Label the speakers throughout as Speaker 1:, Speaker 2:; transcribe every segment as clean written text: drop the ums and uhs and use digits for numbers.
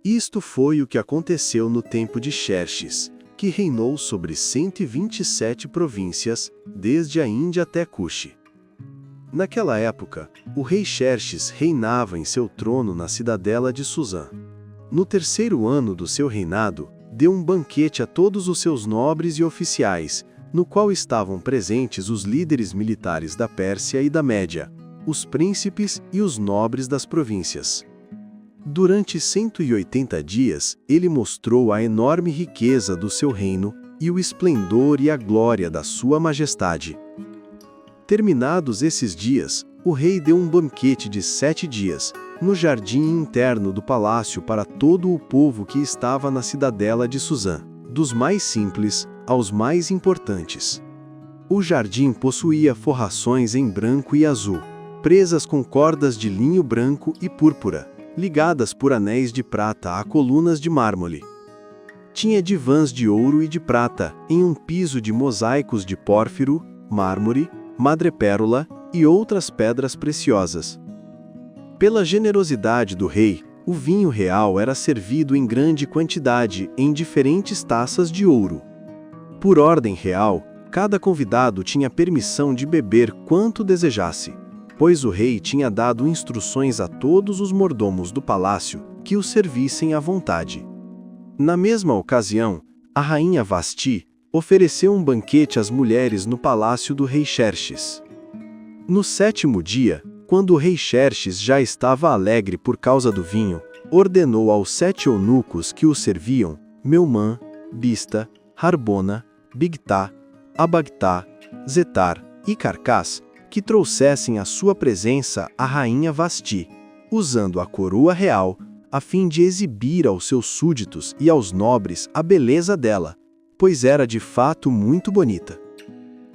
Speaker 1: Isto foi o que aconteceu no tempo de Xerxes, que reinou sobre 127 províncias, desde a Índia até Cuxi. Naquela época, o rei Xerxes reinava em seu trono na cidadela de Susã. No terceiro ano do seu reinado, deu um banquete a todos os seus nobres e oficiais, no qual estavam presentes os líderes militares da Pérsia e da Média, os príncipes e os nobres das províncias. Durante 180 dias, ele mostrou a enorme riqueza do seu reino e o esplendor e a glória da sua majestade. Terminados esses dias, o rei deu um banquete de 7 dias, no jardim interno do palácio para todo o povo que estava na cidadela de Susã, dos mais simples aos mais importantes. O jardim possuía forrações em branco e azul, presas com cordas de linho branco e púrpura, ligadas por anéis de prata a colunas de mármore. Tinha divãs de ouro e de prata, em um piso de mosaicos de pórfiro, mármore, madrepérola e outras pedras preciosas. Pela generosidade do rei, o vinho real era servido em grande quantidade em diferentes taças de ouro. Por ordem real, cada convidado tinha permissão de beber quanto desejasse, pois o rei tinha dado instruções a todos os mordomos do palácio que o servissem à vontade. Na mesma ocasião, a rainha Vasti ofereceu um banquete às mulheres no palácio do rei Xerxes. No 7º dia, quando o rei Xerxes já estava alegre por causa do vinho, ordenou aos 7 eunucos que o serviam, Meumã, Bista, Harbona, Bigtá, Abagtá, Zetar e Carcás, que trouxessem à sua presença a rainha Vasti, usando a coroa real, a fim de exibir aos seus súditos e aos nobres a beleza dela, pois era de fato muito bonita.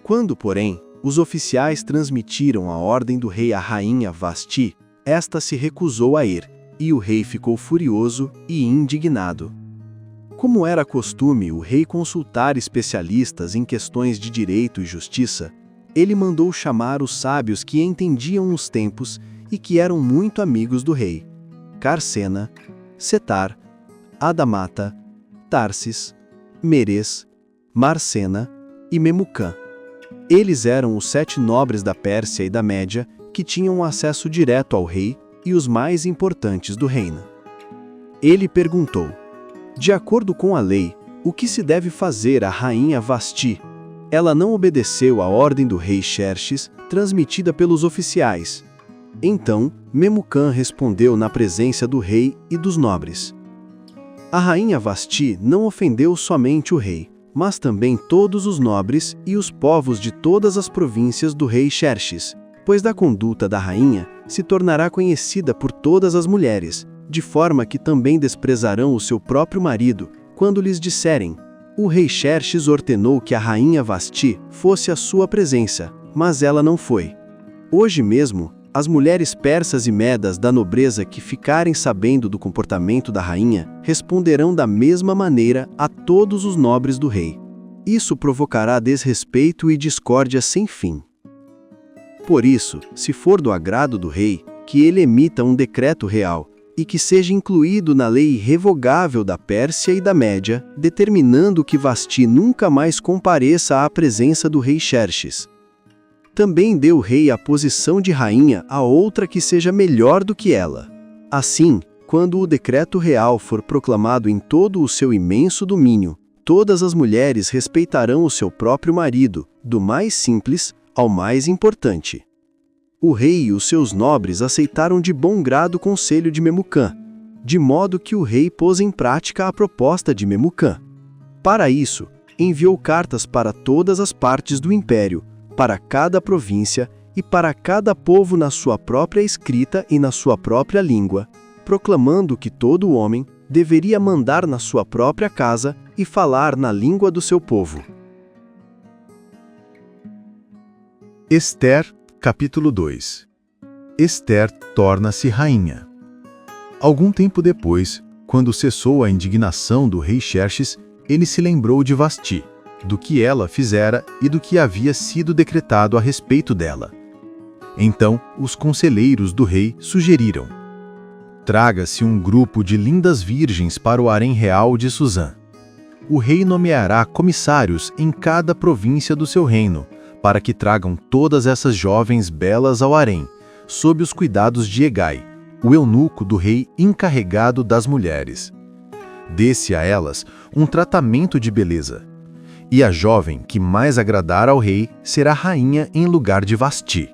Speaker 1: Quando, porém, os oficiais transmitiram a ordem do rei à rainha Vasti, esta se recusou a ir, e o rei ficou furioso e indignado. Como era costume o rei consultar especialistas em questões de direito e justiça, ele mandou chamar os sábios que entendiam os tempos e que eram muito amigos do rei: Carcena, Setar, Adamata, Tarsis, Meres, Marcena e Memucã. Eles eram os 7 nobres da Pérsia e da Média que tinham acesso direto ao rei e os mais importantes do reino. Ele perguntou: de acordo com a lei, o que se deve fazer à rainha Vasti? Ela não obedeceu à ordem do rei Xerxes, transmitida pelos oficiais. Então, Memucã respondeu na presença do rei e dos nobres: a rainha Vasti não ofendeu somente o rei, mas também todos os nobres e os povos de todas as províncias do rei Xerxes, pois da conduta da rainha se tornará conhecida por todas as mulheres, de forma que também desprezarão o seu próprio marido, quando lhes disserem: o rei Xerxes ordenou que a rainha Vasti fosse à sua presença, mas ela não foi. Hoje mesmo, as mulheres persas e medas da nobreza que ficarem sabendo do comportamento da rainha responderão da mesma maneira a todos os nobres do rei. Isso provocará desrespeito e discórdia sem fim. Por isso, se for do agrado do rei, que ele emita um decreto real, e que seja incluído na lei irrevogável da Pérsia e da Média, determinando que Vasti nunca mais compareça à presença do rei Xerxes. Também dê o rei a posição de rainha a outra que seja melhor do que ela. Assim, quando o decreto real for proclamado em todo o seu imenso domínio, todas as mulheres respeitarão o seu próprio marido, do mais simples ao mais importante. O rei e os seus nobres aceitaram de bom grado o conselho de Memucã, de modo que o rei pôs em prática a proposta de Memucã. Para isso, enviou cartas para todas as partes do império, para cada província e para cada povo na sua própria escrita e na sua própria língua, proclamando que todo homem deveria mandar na sua própria casa e falar na língua do seu povo.
Speaker 2: Ester, capítulo 2. Ester torna-se rainha. Algum tempo depois, quando cessou a indignação do rei Xerxes, ele se lembrou de Vasti, do que ela fizera e do que havia sido decretado a respeito dela. Então, os conselheiros do rei sugeriram: Traga-se um grupo de lindas virgens para o harém real de Suzã. O rei nomeará comissários em cada província do seu reino, para que tragam todas essas jovens belas ao harém, sob os cuidados de Hegai, o eunuco do rei encarregado das mulheres. Dê-se a elas um tratamento de beleza. E a jovem que mais agradar ao rei será rainha em lugar de Vasti.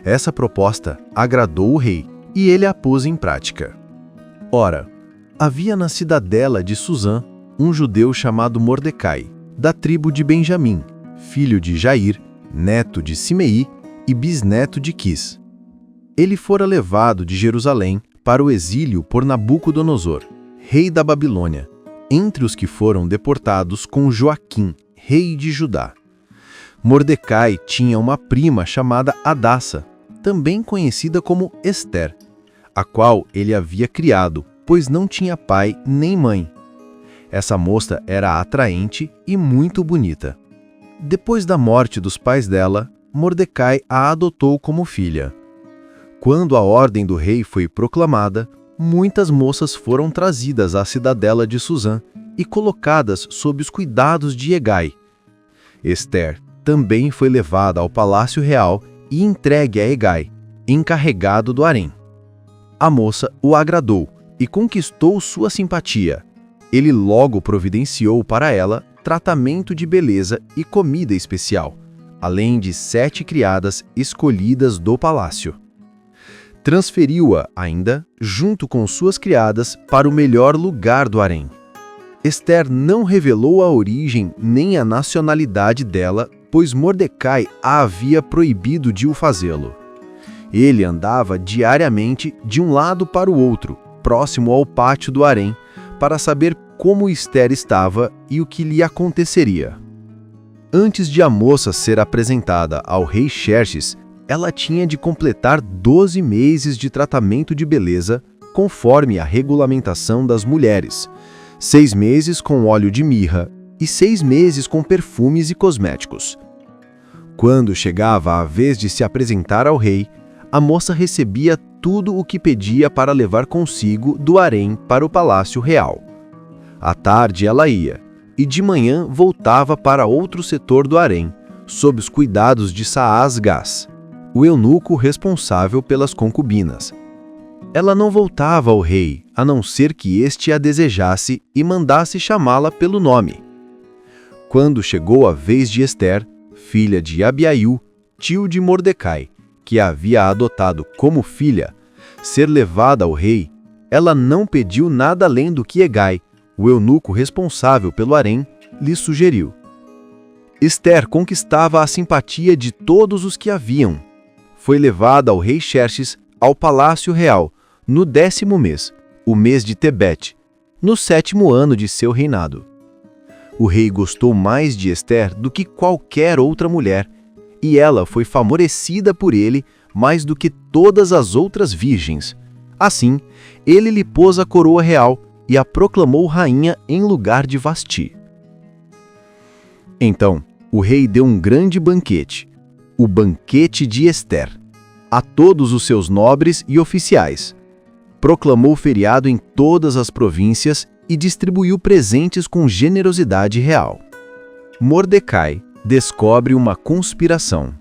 Speaker 2: Essa proposta agradou o rei e ele a pôs em prática. Ora, havia na cidadela de Suzã um judeu chamado Mordecai, da tribo de Benjamim, filho de Jair, neto de Simei e bisneto de Quis. Ele fora levado de Jerusalém para o exílio por Nabucodonosor, rei da Babilônia, entre os que foram deportados com Joaquim, rei de Judá. Mordecai tinha uma prima chamada Hadassa, também conhecida como Ester, a qual ele havia criado, pois não tinha pai nem mãe. Essa moça era atraente e muito bonita. Depois da morte dos pais dela, Mordecai a adotou como filha. Quando a ordem do rei foi proclamada, muitas moças foram trazidas à cidadela de Suzã e colocadas sob os cuidados de Hegai. Ester também foi levada ao palácio real e entregue a Hegai, encarregado do harém. A moça o agradou e conquistou sua simpatia. Ele logo providenciou para ela tratamento de beleza e comida especial, além de 7 criadas escolhidas do palácio. Transferiu-a ainda, junto com suas criadas, para o melhor lugar do harém. Ester não revelou a origem nem a nacionalidade dela, pois Mordecai a havia proibido de o fazê-lo. Ele andava diariamente de um lado para o outro, próximo ao pátio do harém, para saber como Ester estava e o que lhe aconteceria. Antes de a moça ser apresentada ao rei Xerxes, ela tinha de completar 12 meses de tratamento de beleza, conforme a regulamentação das mulheres, 6 meses com óleo de mirra e 6 meses com perfumes e cosméticos. Quando chegava a vez de se apresentar ao rei, a moça recebia tudo o que pedia para levar consigo do harém para o palácio real. À tarde ela ia, e de manhã voltava para outro setor do harém, sob os cuidados de Saas-Gás, o eunuco responsável pelas concubinas. Ela não voltava ao rei, a não ser que este a desejasse e mandasse chamá-la pelo nome. Quando chegou a vez de Ester, filha de Abiail, tio de Mordecai, que a havia adotado como filha, ser levada ao rei, ela não pediu nada além do que Hegai, o eunuco responsável pelo harém, lhe sugeriu. Ester conquistava a simpatia de todos os que haviam. Foi levada ao rei Xerxes ao palácio real, no 10º mês, o mês de Tebete, no 7º ano de seu reinado. O rei gostou mais de Ester do que qualquer outra mulher, e ela foi favorecida por ele mais do que todas as outras virgens. Assim, ele lhe pôs a coroa real e a proclamou rainha em lugar de Vasti. Então, o rei deu um grande banquete, o banquete de Ester, a todos os seus nobres e oficiais. Proclamou feriado em todas as províncias e distribuiu presentes com generosidade real. Mordecai descobre uma conspiração.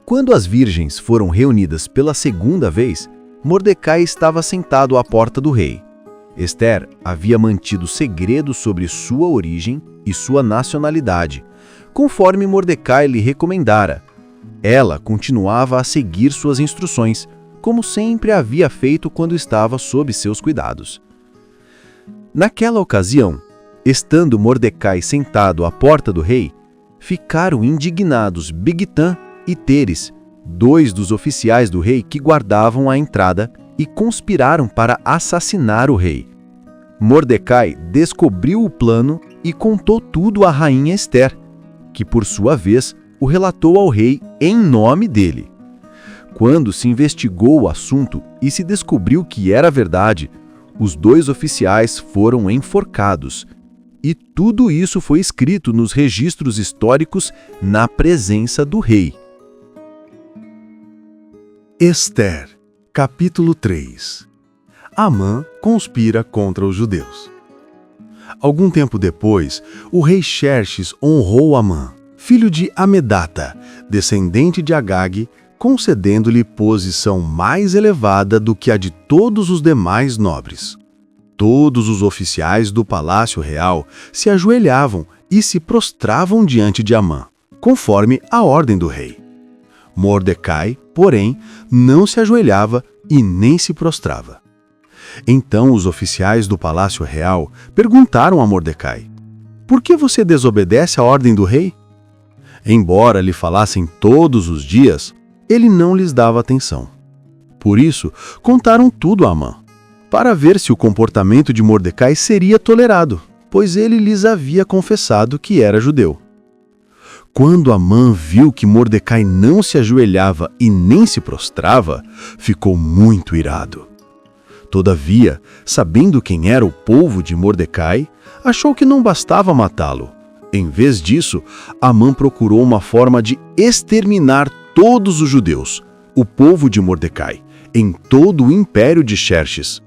Speaker 2: Quando as virgens foram reunidas pela segunda vez, Mordecai estava sentado à porta do rei. Ester havia mantido segredo sobre sua origem e sua nacionalidade, conforme Mordecai lhe recomendara. Ela continuava a seguir suas instruções, como sempre havia feito quando estava sob seus cuidados. Naquela ocasião, estando Mordecai sentado à porta do rei, ficaram indignados Bigtã e Teres, 2 dos oficiais do rei que guardavam a entrada, e conspiraram para assassinar o rei. Mordecai descobriu o plano e contou tudo à rainha Ester, que por sua vez o relatou ao rei em nome dele. Quando se investigou o assunto e se descobriu que era verdade, os 2 oficiais foram enforcados. E tudo isso foi escrito nos registros históricos na presença do rei.
Speaker 3: Ester,
Speaker 2: Capítulo 3. Amã conspira contra os judeus. Algum tempo depois, o rei Xerxes honrou Amã, filho de Amedata, descendente de Agag, concedendo-lhe posição mais elevada do que a de todos os demais nobres. Todos os oficiais do palácio real se ajoelhavam e se prostravam diante de Amã, conforme a ordem do rei. Mordecai, porém, não se ajoelhava e nem se prostrava. Então os oficiais do palácio real perguntaram a Mordecai: "Por que você desobedece à ordem do rei?" Embora lhe falassem todos os dias, ele não lhes dava atenção. Por isso, contaram tudo a Amã, para ver se o comportamento de Mordecai seria tolerado, pois ele lhes havia confessado que era judeu. Quando Amã viu que Mordecai não se ajoelhava e nem se prostrava, ficou muito irado. Todavia, sabendo quem era o povo de Mordecai, achou que não bastava matá-lo. Em vez disso, Amã procurou uma forma de exterminar todos os judeus, o povo de Mordecai, em todo o império de Xerxes.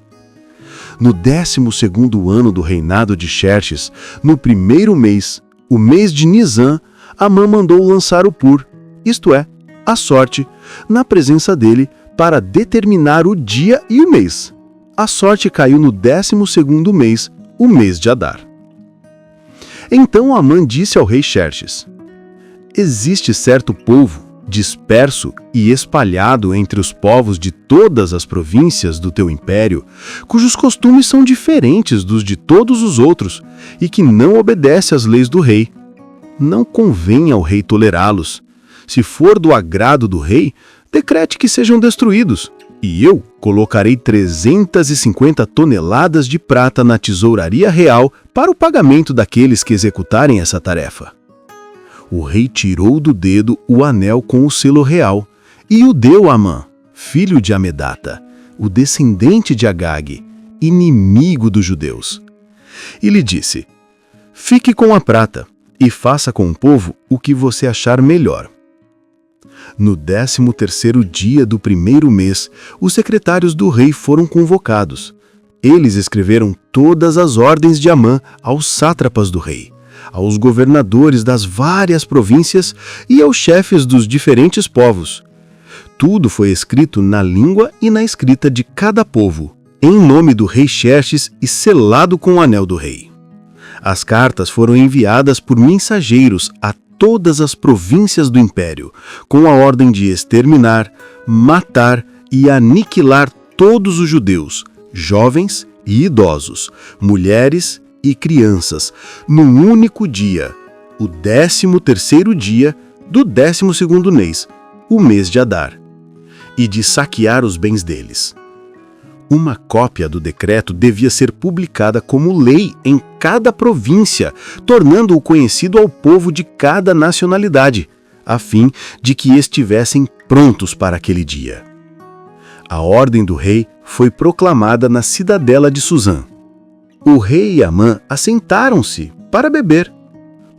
Speaker 2: No 12º ano do reinado de Xerxes, no primeiro mês, o mês de Nisã, Amã mandou lançar o pur, isto é, a sorte, na presença dele para determinar o dia e o mês. A sorte caiu no 12º mês, o mês de Adar. Então Amã disse ao rei Xerxes: "Existe certo povo, disperso e espalhado entre os povos de todas as províncias do teu império, cujos costumes são diferentes dos de todos os outros e que não obedece às leis do rei. Não convém ao rei tolerá-los. Se for do agrado do rei, decrete que sejam destruídos, e eu colocarei 350 toneladas de prata na tesouraria real para o pagamento daqueles que executarem essa tarefa." O rei tirou do dedo o anel com o selo real e o deu a Amã, filho de Amedata, o descendente de Agag, inimigo dos judeus. E lhe disse: "Fique com a prata e faça com o povo o que você achar melhor." No 13º dia do primeiro mês, os secretários do rei foram convocados. Eles escreveram todas as ordens de Amã aos sátrapas do rei, aos governadores das várias províncias e aos chefes dos diferentes povos. Tudo foi escrito na língua e na escrita de cada povo, em nome do rei Xerxes e selado com o anel do rei. As cartas foram enviadas por mensageiros a todas as províncias do império, com a ordem de exterminar, matar e aniquilar todos os judeus, jovens e idosos, mulheres e crianças, num único dia, o 13º dia do 12º mês, o mês de Adar, e de saquear os bens deles. Uma cópia do decreto devia ser publicada como lei em cada província, tornando-o conhecido ao povo de cada nacionalidade, a fim de que estivessem prontos para aquele dia. A ordem do rei foi proclamada na cidadela de Suzã. O rei e Amã assentaram-se para beber,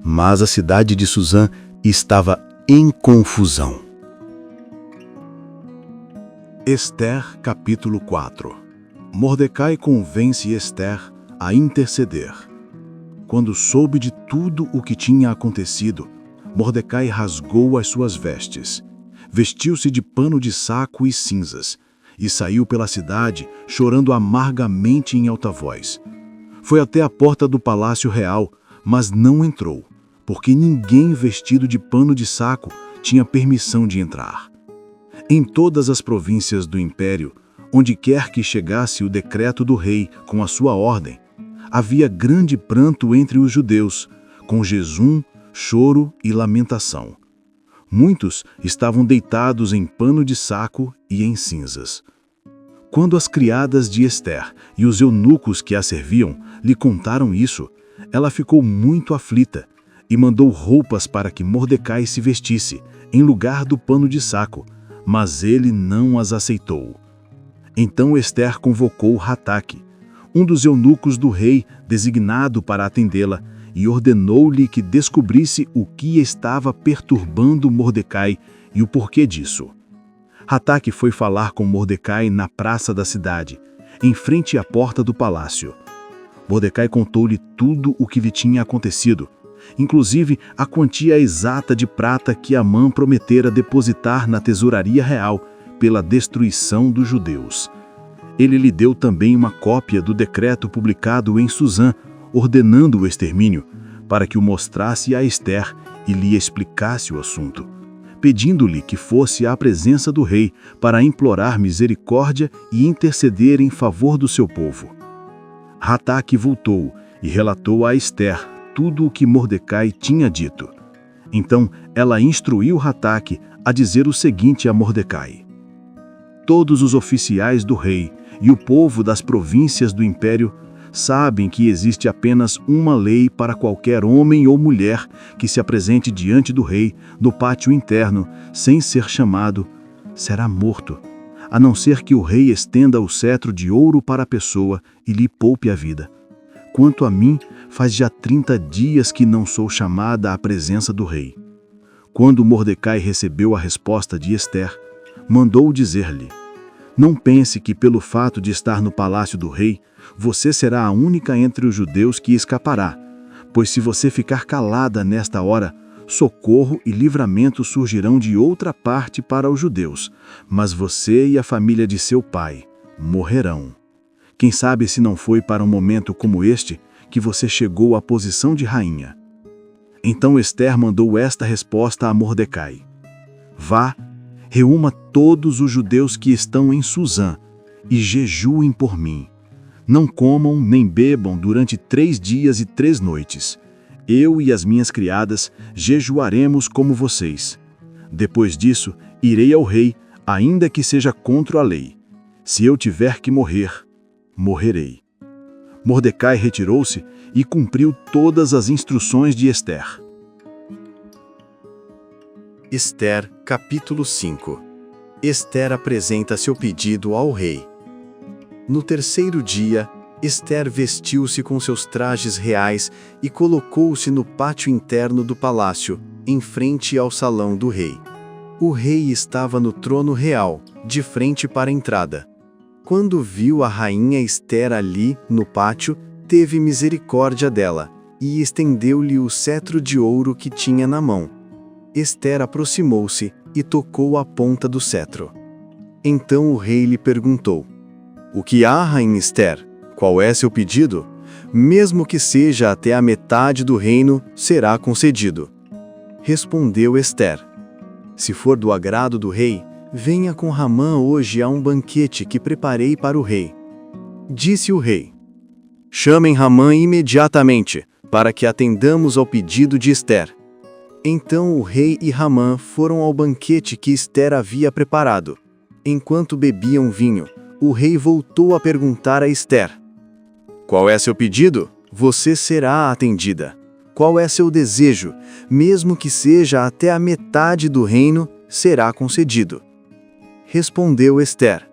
Speaker 2: mas a cidade de Suzã estava em confusão.
Speaker 3: Ester, capítulo 4. Mordecai convence Ester a interceder. Quando soube de tudo o que tinha acontecido, Mordecai rasgou as suas vestes, vestiu-se de pano de saco e cinzas, e saiu pela cidade chorando amargamente em alta voz. Foi até a porta do palácio real, mas não entrou, porque ninguém vestido de pano de saco tinha permissão de entrar. Em todas as províncias do império, onde quer que chegasse o decreto do rei com a sua ordem, havia grande pranto entre os judeus, com jejum, choro e lamentação. Muitos estavam deitados em pano de saco e em cinzas. Quando as criadas de Ester e os eunucos que a serviam lhe contaram isso, ela ficou muito aflita e mandou roupas para que Mordecai se vestisse, em lugar do pano de saco, mas ele não as aceitou. Então Ester convocou Hataque, um dos eunucos do rei designado para atendê-la, e ordenou-lhe que descobrisse o que estava perturbando Mordecai e o porquê disso. Hataque foi falar com Mordecai na praça da cidade, em frente à porta do palácio. Mordecai contou-lhe tudo o que lhe tinha acontecido, inclusive a quantia exata de prata que Amã prometera depositar na tesouraria real pela destruição dos judeus. Ele lhe deu também uma cópia do decreto publicado em Susã, ordenando o extermínio, para que o mostrasse a Ester e lhe explicasse o assunto, pedindo-lhe que fosse à presença do rei para implorar misericórdia e interceder em favor do seu povo. Hataque voltou e relatou a Ester tudo o que Mordecai tinha dito. Então ela instruiu Hataque a dizer o seguinte a Mordecai: todos os oficiais do rei e o povo das províncias do império sabem que existe apenas uma lei para qualquer homem ou mulher que se apresente diante do rei no pátio interno sem ser chamado, será morto, a não ser que o rei estenda o cetro de ouro para a pessoa e lhe poupe a vida. Quanto a mim, faz já 30 dias que não sou chamada à presença do rei. Quando Mordecai recebeu a resposta de Ester, mandou dizer-lhe: não pense que pelo fato de estar no palácio do rei, você será a única entre os judeus que escapará, pois se você ficar calada nesta hora, socorro e livramento surgirão de outra parte para os judeus, mas você e a família de seu pai morrerão. Quem sabe se não foi para um momento como este que você chegou à posição de rainha. Então Ester mandou esta resposta a Mordecai: vá, reúna todos os judeus que estão em Susã e jejuem por mim. Não comam nem bebam durante 3 dias e 3 noites. Eu e as minhas criadas jejuaremos como vocês. Depois disso, irei ao rei, ainda que seja contra a lei. Se eu tiver que morrer, morrerei. Mordecai retirou-se e cumpriu todas as instruções de Ester.
Speaker 1: Ester, capítulo 5. Ester apresenta seu pedido ao rei. No 3º dia, Ester vestiu-se com seus trajes reais e colocou-se no pátio interno do palácio, em frente ao salão do rei. O rei estava no trono real, de frente para a entrada. Quando viu a rainha Ester ali, no pátio, teve misericórdia dela, e estendeu-lhe o cetro de ouro que tinha na mão. Ester aproximou-se e tocou a ponta do cetro. Então o rei lhe perguntou: o que há, rainha Ester? Qual é seu pedido? Mesmo que seja até a metade do reino, será concedido. Respondeu Ester: se for do agrado do rei, venha com Hamã hoje a um banquete que preparei para o rei. Disse o rei: chamem Hamã imediatamente, para que atendamos ao pedido de Ester. Então o rei e Hamã foram ao banquete que Ester havia preparado. Enquanto bebiam vinho, o rei voltou a perguntar a Ester: qual é seu pedido? Você será atendida. Qual é seu desejo? Mesmo que seja até a metade do reino, será concedido. Respondeu Ester: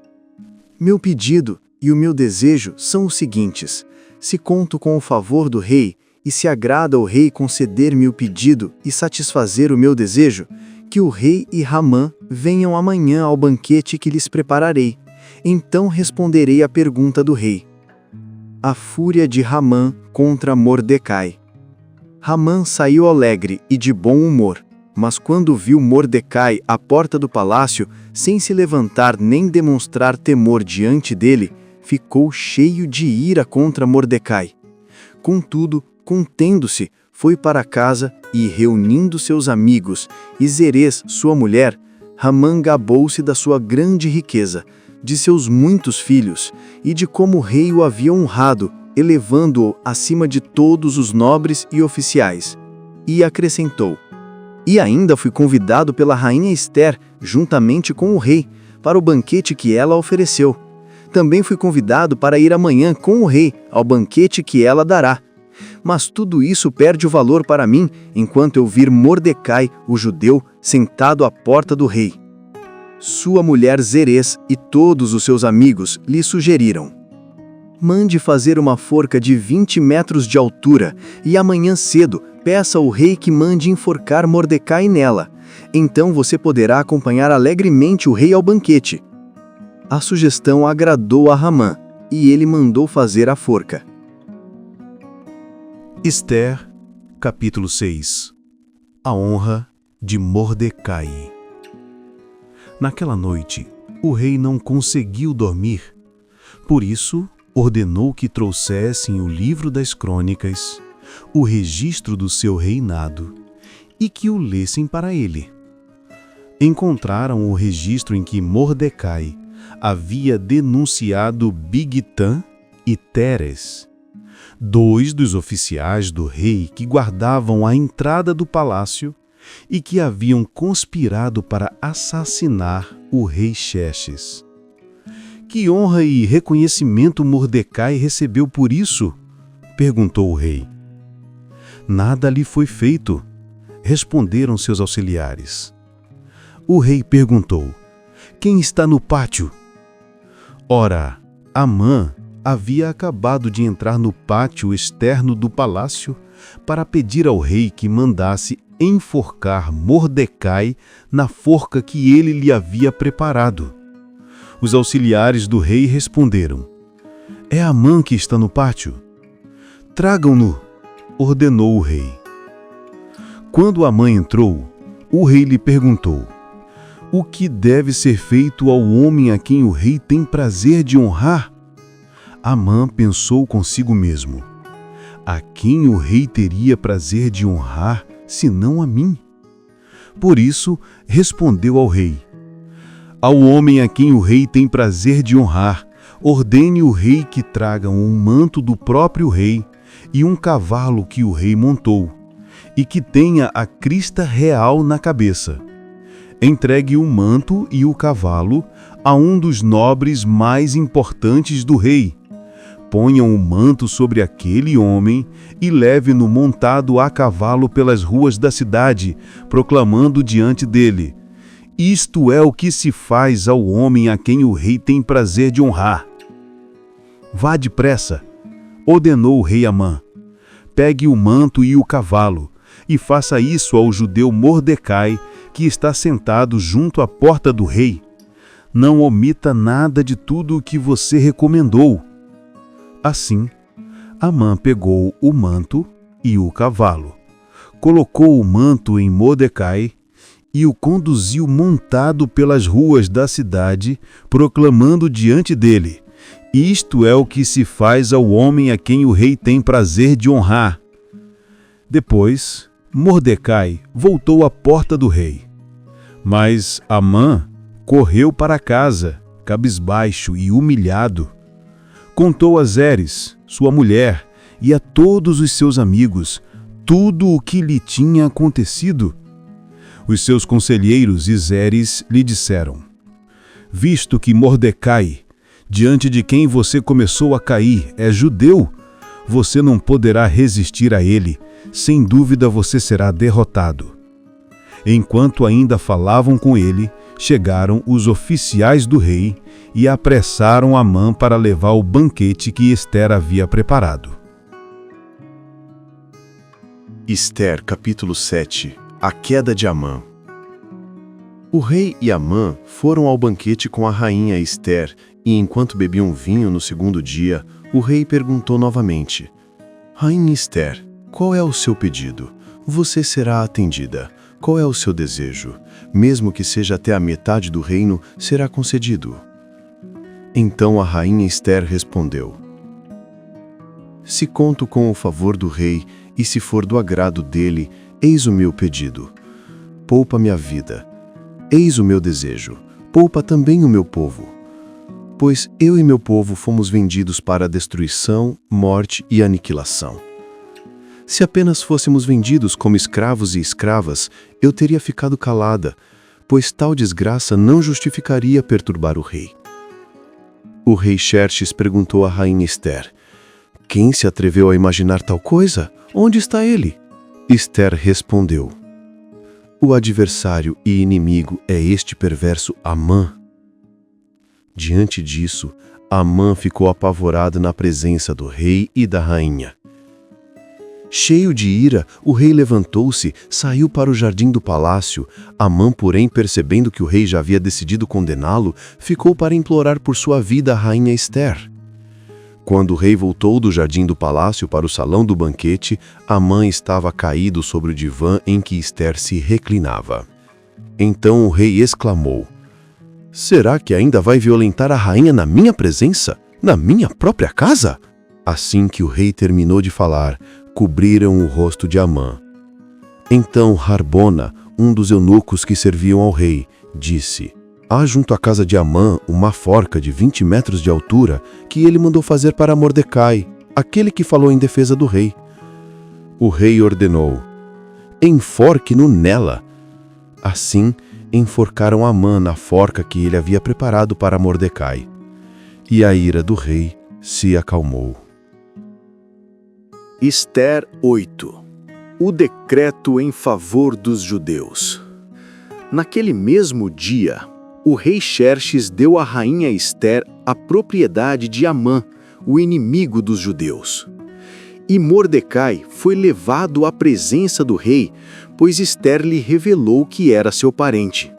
Speaker 1: meu pedido e o meu desejo são os seguintes: se conto com o favor do rei, e se agrada ao rei conceder-me o pedido e satisfazer o meu desejo, que o rei e Hamã venham amanhã ao banquete que lhes prepararei. Então responderei à pergunta do rei. A fúria de Hamã contra Mordecai. Hamã saiu alegre e de bom humor, mas quando viu Mordecai à porta do palácio, sem se levantar nem demonstrar temor diante dele, ficou cheio de ira contra Mordecai. Contudo, contendo-se, foi para casa e, reunindo seus amigos e Zeres, sua mulher, Hamã gabou-se da sua grande riqueza, de seus muitos filhos, e de como o rei o havia honrado, elevando-o acima de todos os nobres e oficiais. E acrescentou: e ainda fui convidado pela rainha Ester, juntamente com o rei, para o banquete que ela ofereceu. Também fui convidado para ir amanhã com o rei ao banquete que ela dará. Mas tudo isso perde o valor para mim, enquanto eu vir Mordecai, o judeu, sentado à porta do rei. Sua mulher Zeres e todos os seus amigos lhe sugeriram: mande fazer uma forca de 20 metros de altura, e amanhã cedo peça ao rei que mande enforcar Mordecai nela,
Speaker 4: Então você poderá acompanhar alegremente o rei ao banquete. A sugestão agradou a Hamã, e ele mandou fazer a forca.
Speaker 2: Esther, capítulo 6. A honra de Mordecai. Naquela noite, o rei não conseguiu dormir. Por isso, ordenou que trouxessem o livro das crônicas, o registro do seu reinado, e que o lessem para ele. Encontraram o registro em que Mordecai havia denunciado Bigtã e Teres, 2 dos oficiais do rei que guardavam a entrada do palácio e que haviam conspirado para assassinar o rei Xerxes. Que honra e reconhecimento Mordecai recebeu por isso? Perguntou o rei. Nada lhe foi feito, responderam seus auxiliares. O rei perguntou: quem está no pátio? Ora, Amã havia acabado de entrar no pátio externo do palácio para pedir ao rei que mandasse enforcar Mordecai na forca que ele lhe havia preparado. Os auxiliares do rei responderam: é Amã que está no pátio. Tragam-no, ordenou o rei. Quando Amã entrou, o rei lhe perguntou: o que deve ser feito ao homem a quem o rei tem prazer de honrar? Amã pensou consigo mesmo: a quem o rei teria prazer de honrar, senão a mim? Por isso, respondeu ao rei: ao homem a quem o rei tem prazer de honrar, ordene o rei que tragam um manto do próprio rei e um cavalo que o rei montou, e que tenha a crista real na cabeça. Entregue o manto e o cavalo a um dos nobres mais importantes do rei. Ponham o manto sobre aquele homem e leve-no montado a cavalo pelas ruas da cidade, proclamando diante dele: isto é o que se faz ao homem a quem o rei tem prazer de honrar. Vá depressa, ordenou o rei Amã. Pegue o manto e o cavalo, e faça isso ao judeu Mordecai, que está sentado junto à porta do rei. Não omita nada de tudo o que você recomendou. Assim, Amã pegou o manto e o cavalo, colocou o manto em Mordecai e o conduziu montado pelas ruas da cidade, proclamando diante dele: isto é o que se faz ao homem a quem o rei tem prazer de honrar. Depois, Mordecai voltou à porta do rei. Mas Amã correu para casa, cabisbaixo e humilhado. Contou a Zeres, sua mulher, e a todos os seus amigos tudo o que lhe tinha acontecido. Os seus conselheiros e Zeres lhe disseram: visto que Mordecai, diante de quem você começou a cair, é judeu, você não poderá resistir a ele. Sem dúvida você será derrotado. Enquanto ainda falavam com ele, chegaram os oficiais do rei e apressaram Amã para levar o banquete que Esther havia preparado.
Speaker 1: Esther, capítulo 7. A queda de Amã. O rei e Amã foram ao banquete com a rainha Esther, e enquanto bebiam vinho no segundo dia, o rei perguntou novamente: Rainha Esther, qual é o seu pedido? Você será atendida. Qual é o seu desejo? Mesmo que seja até a metade do reino, será concedido. Então a rainha Esther respondeu: se conto com o favor do rei, e se for do agrado dele, eis o meu pedido. Poupa-me a vida. Eis o meu desejo. Poupa também o meu povo. Pois eu e meu povo fomos vendidos para a destruição, morte e aniquilação. Se apenas fôssemos vendidos como escravos e escravas, eu teria ficado calada, pois tal desgraça não justificaria perturbar o rei. O rei Xerxes perguntou à rainha Esther: quem se atreveu a imaginar tal coisa? Onde está ele? Esther respondeu: o adversário e inimigo é este perverso Amã. Diante disso, Amã ficou apavorado na presença do rei e da rainha. Cheio de ira, o rei levantou-se, saiu para o jardim do palácio. Amã, porém, percebendo que o rei já havia decidido condená-lo, ficou para implorar por sua vida a rainha Ester. Quando o rei voltou do jardim do palácio para o salão do banquete, Amã estava caído sobre o divã em que Ester se reclinava. Então o rei exclamou: "Será que ainda vai violentar a rainha na minha presença? Na minha própria casa?" Assim que o rei terminou de falar, cobriram o rosto de Amã. Então Harbona, um dos eunucos que serviam ao rei, disse: "Há junto à casa de Amã uma forca de 20 metros de altura que ele mandou fazer para Mordecai, aquele que falou em defesa do rei." O rei ordenou: "Enforque-no nela." Assim, enforcaram Amã na forca que ele havia preparado para Mordecai. E a ira do rei se acalmou.
Speaker 4: Ester 8. O decreto em favor dos judeus. Naquele mesmo dia, o rei Xerxes deu à rainha Ester a propriedade de Amã, o inimigo dos judeus. E Mordecai foi levado à presença do rei, pois Ester lhe revelou que era seu parente.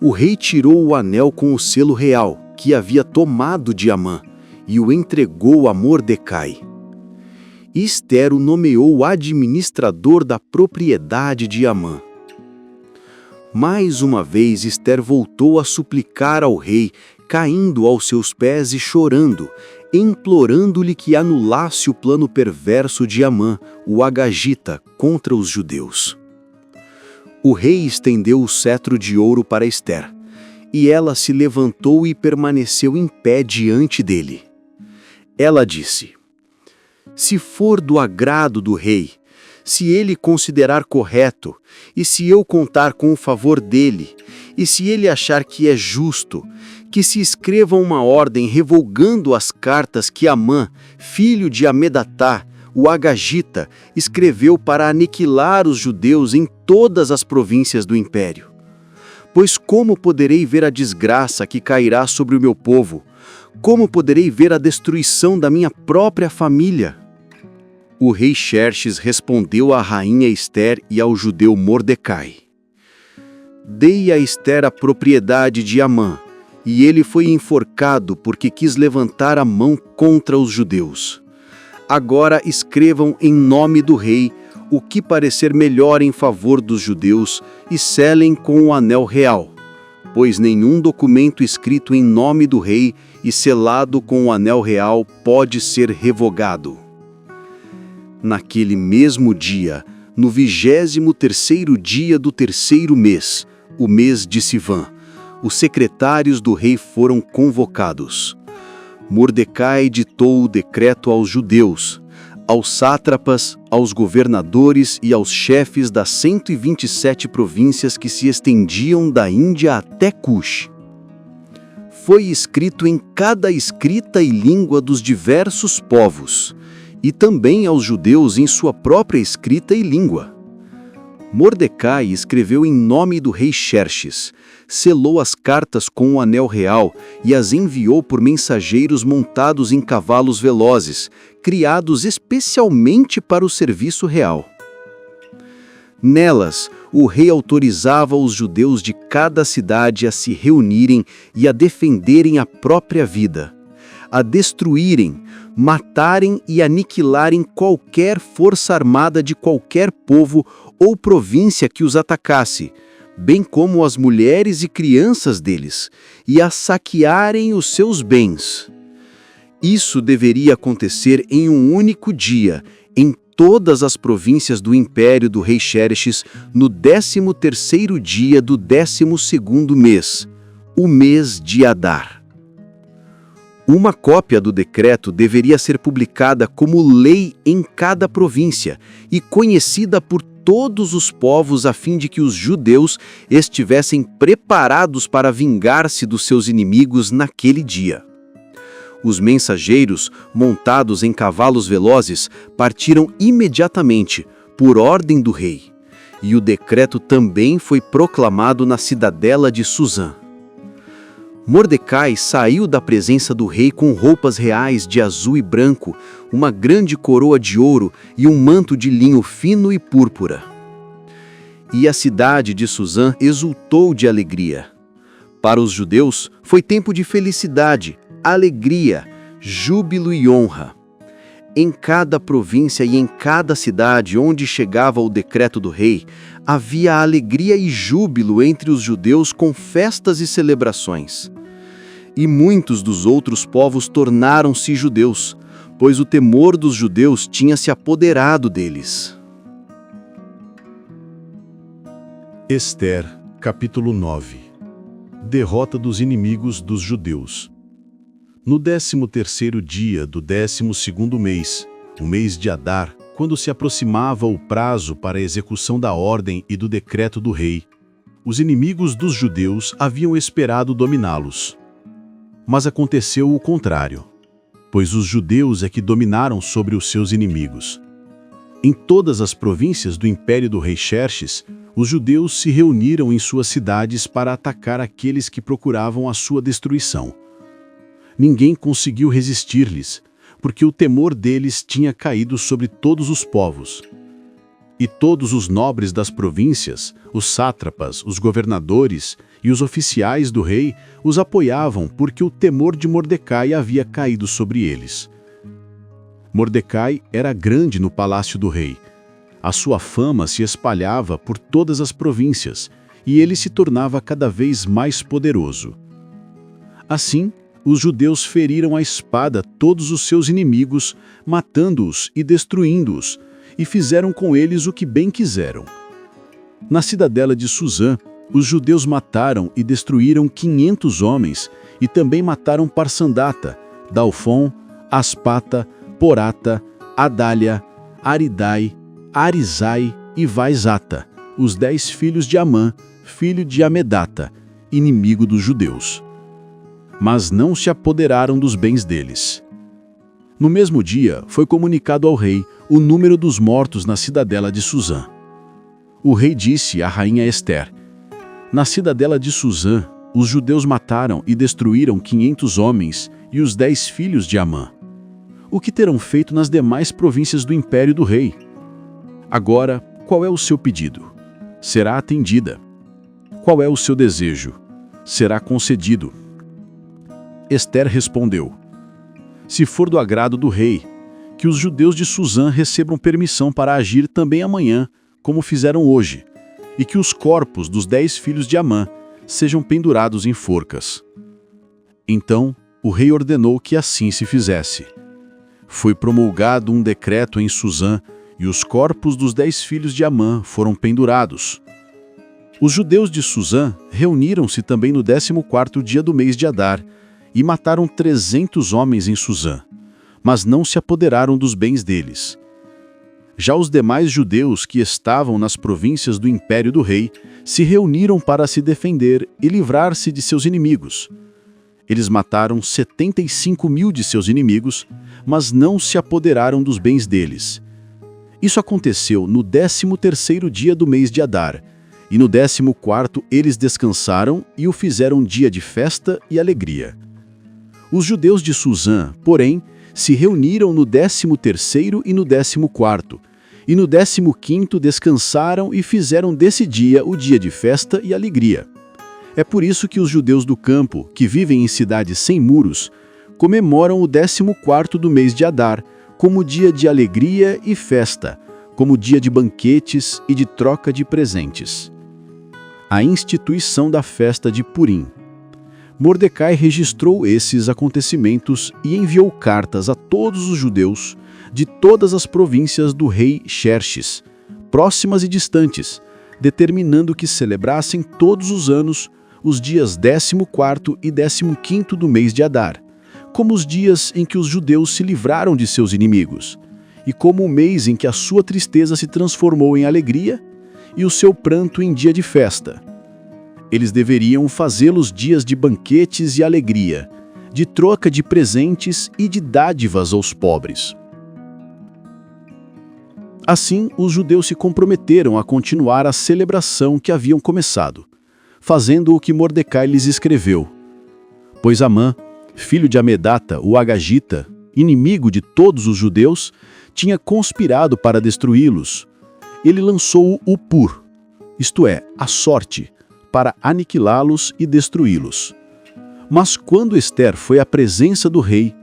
Speaker 4: O rei tirou o anel com o selo real, que havia tomado de Amã, e o entregou a Mordecai. Ester o nomeou administrador da propriedade de Amã. Mais uma vez Ester voltou a suplicar ao rei, caindo aos seus pés e chorando, implorando-lhe que anulasse o plano perverso de Amã, o agagita, contra os judeus. O rei estendeu o cetro de ouro para Ester, e ela se levantou e permaneceu em pé diante dele. Ela disse: "Se for do agrado do rei, se ele considerar correto, e se eu contar com o favor dele, e se ele achar que é justo, que se escreva uma ordem revogando as cartas que Amã, filho de Amedatá, o agagita, escreveu para aniquilar os judeus em todas as províncias do império. Pois como poderei ver a desgraça que cairá sobre o meu povo? Como poderei ver a destruição da minha própria família?" O rei Xerxes respondeu à rainha Ester e ao judeu Mordecai: "Dei a Ester a propriedade de Amã, e ele foi enforcado porque quis levantar a mão contra os judeus. Agora escrevam em nome do rei o que parecer melhor em favor dos judeus e selem com o anel real, pois nenhum documento escrito em nome do rei e selado com o anel real pode ser revogado." Naquele mesmo dia, no 23º dia do terceiro mês, o mês de Sivan, os secretários do rei foram convocados. Mordecai ditou o decreto aos judeus, aos sátrapas, aos governadores e aos chefes das 127 províncias que se estendiam da Índia até Cush. Foi escrito em cada escrita e língua dos diversos povos, e também aos judeus em sua própria escrita e língua. Mordecai escreveu em nome do rei Xerxes, selou as cartas com o anel real e as enviou por mensageiros montados em cavalos velozes, criados especialmente para o serviço real. Nelas, o rei autorizava os judeus de cada cidade a se reunirem e a defenderem a própria vida, a destruírem, matarem e aniquilarem qualquer força armada de qualquer povo ou província que os atacasse, bem como as mulheres e crianças deles, e a saquearem os seus bens. Isso deveria acontecer em um único dia, em todas as províncias do império do rei Xerxes, no 13º dia do 12º mês, o mês de Adar. Uma cópia do decreto deveria ser publicada como lei em cada província e conhecida por todos os povos a fim de que os judeus estivessem preparados para vingar-se dos seus inimigos naquele dia. Os mensageiros, montados em cavalos velozes, partiram imediatamente, por ordem do rei, e o decreto também foi proclamado na cidadela de Suzã. Mordecai saiu da presença do rei com roupas reais de azul e branco, uma grande coroa de ouro e um manto de linho fino e púrpura. E a cidade de Suzã exultou de alegria. Para os judeus, foi tempo de felicidade, alegria, júbilo e honra. Em cada província e em cada cidade onde chegava o decreto do rei, havia alegria e júbilo entre os judeus com festas e celebrações. E muitos dos outros povos tornaram-se judeus, pois o temor dos judeus tinha se apoderado deles.
Speaker 3: Ester, capítulo 9. Derrota dos inimigos dos judeus. No 13º dia do 12º mês, o mês de Adar, quando se aproximava o prazo para a execução da ordem e do decreto do rei, os inimigos dos judeus haviam esperado dominá-los. Mas aconteceu o contrário, pois os judeus é que dominaram sobre os seus inimigos. Em todas as províncias do império do rei Xerxes, os judeus se reuniram em suas cidades para atacar aqueles que procuravam a sua destruição. Ninguém conseguiu resistir-lhes, porque o temor deles tinha caído sobre todos os povos. E todos os nobres das províncias, os sátrapas, os governadores e os oficiais do rei os apoiavam porque o temor de Mordecai havia caído sobre eles. Mordecai era grande no palácio do rei. A sua fama se espalhava por todas as províncias e ele se tornava cada vez mais poderoso. Assim, os judeus feriram à espada todos os seus inimigos, matando-os e destruindo-os, e fizeram com eles o que bem quiseram. Na cidadela de Suzã, os judeus mataram e destruíram 500 homens, e também mataram Parsandata, Dalfon, Aspata, Porata, Adália, Aridai, Arizai e Vaizata, os 10 filhos de Amã, filho de Amedata, inimigo dos judeus. Mas não se apoderaram dos bens deles. No mesmo dia, foi comunicado ao rei o número dos mortos na cidadela de Suzã. O rei disse à rainha Ester: na cidadela de Suzã, os judeus mataram e destruíram 500 homens e os 10 filhos de Amã. O que terão feito nas demais províncias do império do rei? Agora, qual é o seu pedido? Será atendida. Qual é o seu desejo? Será concedido. Ester respondeu: se for do agrado do rei, que os judeus de Suzã recebam permissão para agir também amanhã, como fizeram hoje, e que os corpos dos 10 filhos de Amã sejam pendurados em forcas. Então, o rei ordenou que assim se fizesse. Foi promulgado um decreto em Suzã, e os corpos dos 10 filhos de Amã foram pendurados. Os judeus de Suzã reuniram-se também no 14º dia do mês de Adar, e mataram 300 homens em Suzã, mas não se apoderaram dos bens deles. Já os demais judeus que estavam nas províncias do império do rei se reuniram para se defender e livrar-se de seus inimigos. Eles mataram 75.000 de seus inimigos, mas não se apoderaram dos bens deles. Isso aconteceu no 13º dia do mês de Adar, e no 14º eles descansaram e o fizeram dia de festa e alegria. Os judeus de Suzã, porém, se reuniram no 13º e no 14º, e no 15º descansaram e fizeram desse dia o dia de festa e alegria. É por isso que os judeus do campo, que vivem em cidades sem muros, comemoram o 14º do mês de Adar como dia de alegria e festa, como dia de banquetes e de troca de presentes. A instituição da festa de Purim. Mordecai registrou esses acontecimentos e enviou cartas a todos os judeus de todas as províncias do rei Xerxes, próximas e distantes, determinando que celebrassem todos os anos os dias 14º e 15º do mês de Adar, como os dias em que os judeus se livraram de seus inimigos, e como o mês em que a sua tristeza se transformou em alegria e o seu pranto em dia de festa. Eles deveriam fazê-los dias de banquetes e alegria, de troca de presentes e de dádivas aos pobres. Assim, os judeus se comprometeram a continuar a celebração que haviam começado, fazendo o que Mordecai lhes escreveu.
Speaker 5: pois Amã, filho de Amedata, o Agagita, inimigo de todos os judeus, tinha conspirado para destruí-los. Ele lançou o Pur, isto é, a sorte, para aniquilá-los e destruí-los. Mas quando Ester foi à presença do rei,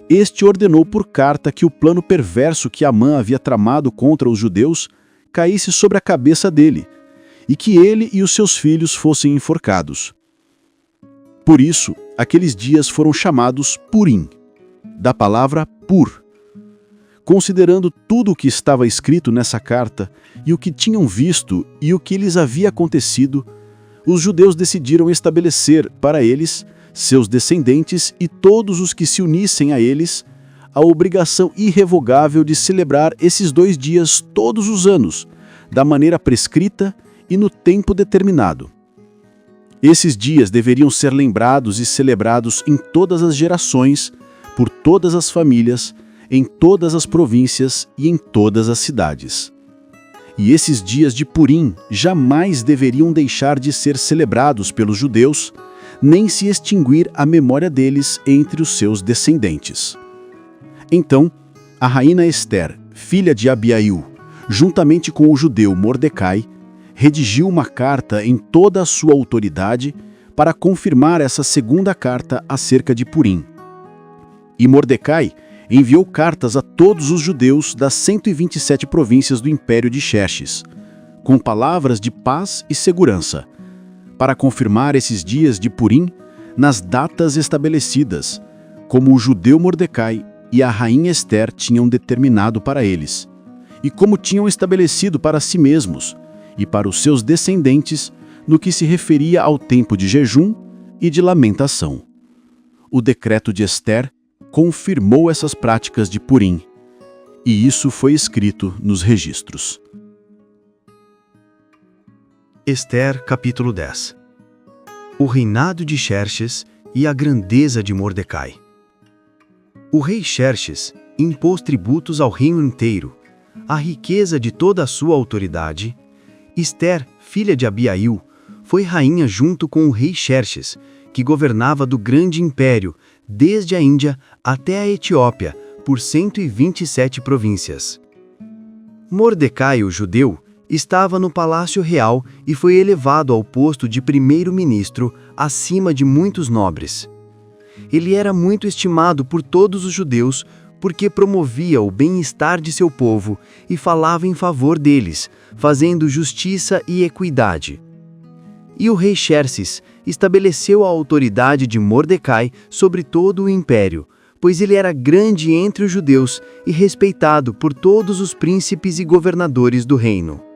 Speaker 5: este ordenou por carta que o plano perverso que Amã havia tramado contra os judeus caísse sobre a cabeça dele, e que ele e os seus filhos fossem enforcados. Por isso, aqueles dias foram chamados Purim, da palavra pur. Considerando tudo o que estava escrito nessa carta, e o que tinham visto e o que lhes havia acontecido, os judeus decidiram estabelecer para eles, seus descendentes e todos os que se unissem a eles, a obrigação irrevogável de celebrar esses 2 dias todos os anos, da maneira prescrita e no tempo determinado. Esses dias deveriam ser lembrados e celebrados em todas as gerações, por todas as famílias, em todas as províncias e em todas as cidades. E esses dias de Purim jamais deveriam deixar de ser celebrados pelos judeus, nem se extinguir a memória deles entre os seus descendentes. Então, a rainha Ester, filha de Abiail, juntamente com o judeu Mordecai, redigiu uma carta em toda a sua autoridade para confirmar essa segunda carta acerca de Purim. E Mordecai enviou cartas a todos os judeus das 127 províncias do Império de Xerxes, com palavras de paz e segurança, para confirmar esses dias de Purim nas datas estabelecidas, como o judeu Mordecai e a rainha Ester tinham determinado para eles, e como tinham estabelecido para si mesmos e para os seus descendentes no que se referia ao tempo de jejum e de lamentação. O decreto de Ester confirmou essas práticas de Purim, e isso foi escrito nos registros.
Speaker 2: Ester, capítulo 10. O reinado de Xerxes e a grandeza de Mordecai. O rei Xerxes impôs tributos ao reino inteiro, a riqueza de toda a sua autoridade. Ester, filha de Abiail, foi rainha junto com o rei Xerxes, que governava do grande império, desde a Índia até a Etiópia, por 127 províncias. Mordecai, o judeu, estava no palácio real e foi elevado ao posto de primeiro-ministro acima de muitos nobres. Ele era muito estimado por todos os judeus porque promovia o bem-estar de seu povo e falava em favor deles, fazendo justiça e equidade. E o rei Xerxes estabeleceu a autoridade de Mordecai sobre todo o império, pois ele era grande entre os judeus e respeitado por todos os príncipes e governadores do reino.